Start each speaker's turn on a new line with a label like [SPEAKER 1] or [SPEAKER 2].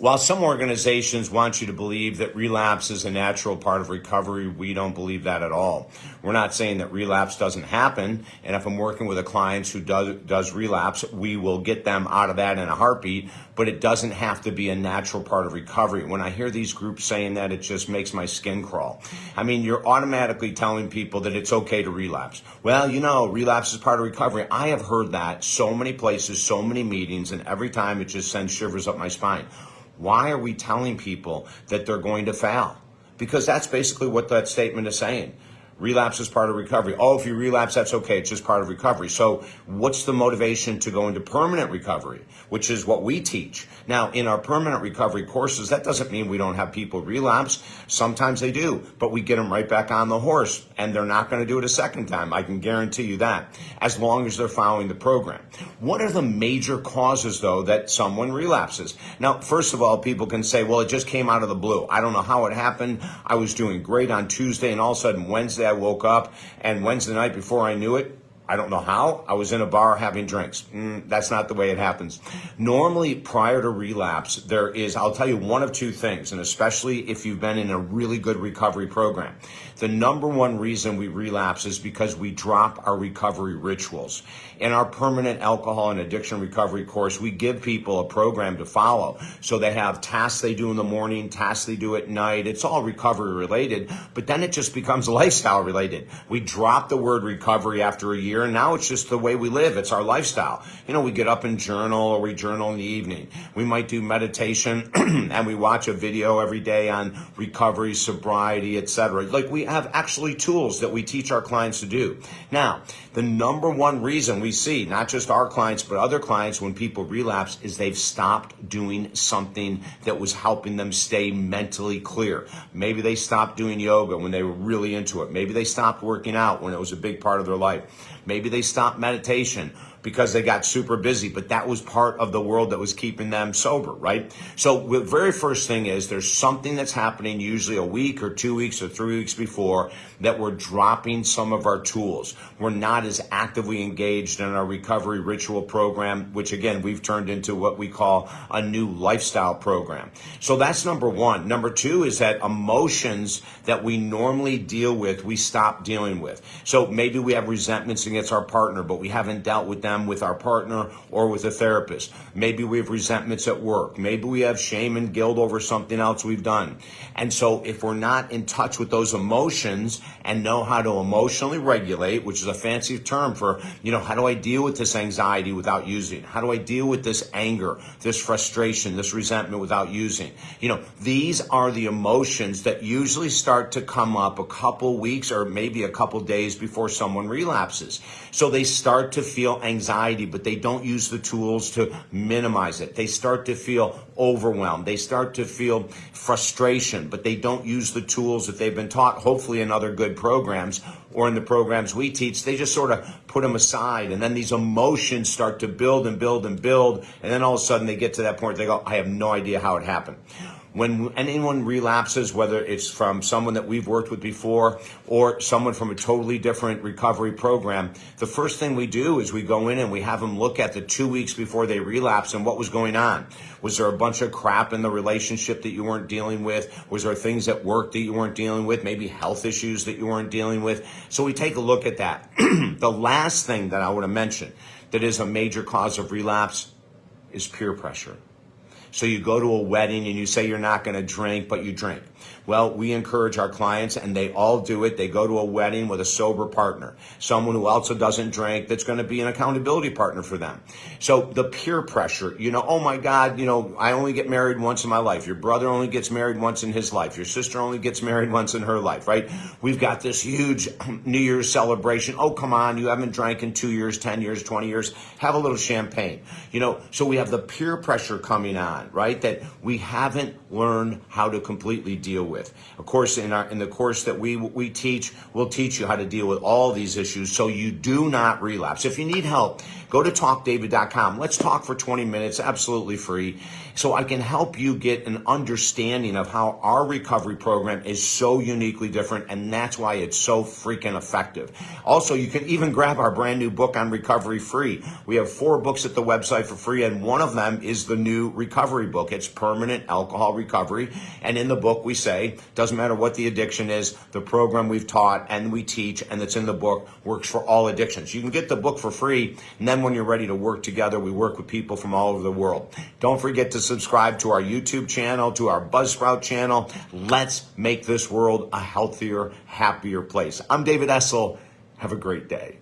[SPEAKER 1] While some organizations want you to believe that relapse is a natural part of recovery, we don't believe that at all. We're not saying that relapse doesn't happen, and if I'm working with a client who does relapse, we will get them out of that in a heartbeat, but it doesn't have to be a natural part of recovery. When I hear these groups saying that, it just makes my skin crawl. I mean, you're automatically telling people that it's okay to relapse. Well, relapse is part of recovery. I have heard that so many places, so many meetings, and every time it just sends shivers up my spine. Why are we telling people that they're going to fail? Because that's basically what that statement is saying. Relapse is part of recovery. Oh, if you relapse, that's okay. It's just part of recovery. So what's the motivation to go into permanent recovery, which is what we teach? Now, in our permanent recovery courses, that doesn't mean we don't have people relapse. Sometimes they do, but we get them right back on the horse, and they're not going to do it a second time. I can guarantee you that, as long as they're following the program. What are the major causes, though, that someone relapses? Now, first of all, people can say, well, it just came out of the blue. I don't know how it happened. I was doing great on Tuesday, and all of a sudden Wednesday I woke up, and Wednesday night before I knew it, I don't know how, I was in a bar having drinks. That's not the way it happens. Normally, prior to relapse, there is, I'll tell you, one of two things, and especially if you've been in a really good recovery program. The number one reason we relapse is because we drop our recovery rituals. In our permanent alcohol and addiction recovery course, we give people a program to follow. So they have tasks they do in the morning, tasks they do at night. It's all recovery related, but then it just becomes lifestyle related. We drop the word recovery after a year, and now it's just the way we live. It's our lifestyle. We get up and journal, or we journal in the evening. We might do meditation and we watch a video every day on recovery, sobriety, etc. Like, we have actually tools that we teach our clients to do. Now, the number one reason we see, not just our clients, but other clients, when people relapse, is they've stopped doing something that was helping them stay mentally clear. Maybe they stopped doing yoga when they were really into it. Maybe they stopped working out when it was a big part of their life. Maybe they stopped meditation because they got super busy, but that was part of the world that was keeping them sober, right? So the very first thing is there's something that's happening usually a week or 2 weeks or 3 weeks before that we're dropping some of our tools. We're not as actively engaged in our recovery ritual program, which again, we've turned into what we call a new lifestyle program. So that's number one. Number two is that emotions that we normally deal with, we stop dealing with. So maybe we have resentments against our partner, but we haven't dealt with them with our partner or with a therapist. Maybe we have resentments at work. Maybe we have shame and guilt over something else we've done. And so if we're not in touch with those emotions and know how to emotionally regulate, which is a fancy term for, how do I deal with this anxiety without using? How do I deal with this anger, this frustration, this resentment without using? These are the emotions that usually start to come up a couple weeks or maybe a couple days before someone relapses. So they start to feel anxiety, but they don't use the tools to minimize it. They start to feel overwhelmed. They start to feel frustration, but they don't use the tools that they've been taught, hopefully in other good programs or in the programs we teach. They just sort of put them aside, and then these emotions start to build and build and build, and then all of a sudden they get to that point, they go, I have no idea how it happened. When anyone relapses, whether it's from someone that we've worked with before or someone from a totally different recovery program, the first thing we do is we go in and we have them look at the 2 weeks before they relapse and what was going on. Was there a bunch of crap in the relationship that you weren't dealing with? Was there things at work that you weren't dealing with? Maybe health issues that you weren't dealing with? So we take a look at that. The last thing that I want to mention that is a major cause of relapse is peer pressure. So you go to a wedding and you say you're not going to drink, but you drink. Well, we encourage our clients, and they all do it. They go to a wedding with a sober partner, someone who also doesn't drink, that's going to be an accountability partner for them. So the peer pressure, oh my God, I only get married once in my life. Your brother only gets married once in his life. Your sister only gets married once in her life, right? We've got this huge New Year's celebration. Oh, come on, you haven't drank in 2 years, 10 years, 20 years. Have a little champagne. So we have the peer pressure coming on, right? That we haven't learned how to completely deal with. Of course, in the course that we teach, we'll teach you how to deal with all these issues so you do not relapse. If you need help go to talkdavid.com. Let's talk for 20 minutes, absolutely free, so I can help you get an understanding of how our recovery program is so uniquely different, and that's why it's so freaking effective. Also, you can even grab our brand new book on recovery free. We have 4 books at the website for free, and one of them is the new recovery book. It's Permanent Alcohol Recovery. And in the book, we say, doesn't matter what the addiction is, the program we've taught and we teach and that's in the book works for all addictions. You can get the book for free, and then when you're ready to work together, we work with people from all over the world. Don't forget to subscribe to our YouTube channel, to our Buzzsprout channel. Let's make this world a healthier, happier place. I'm David Essel. Have a great day.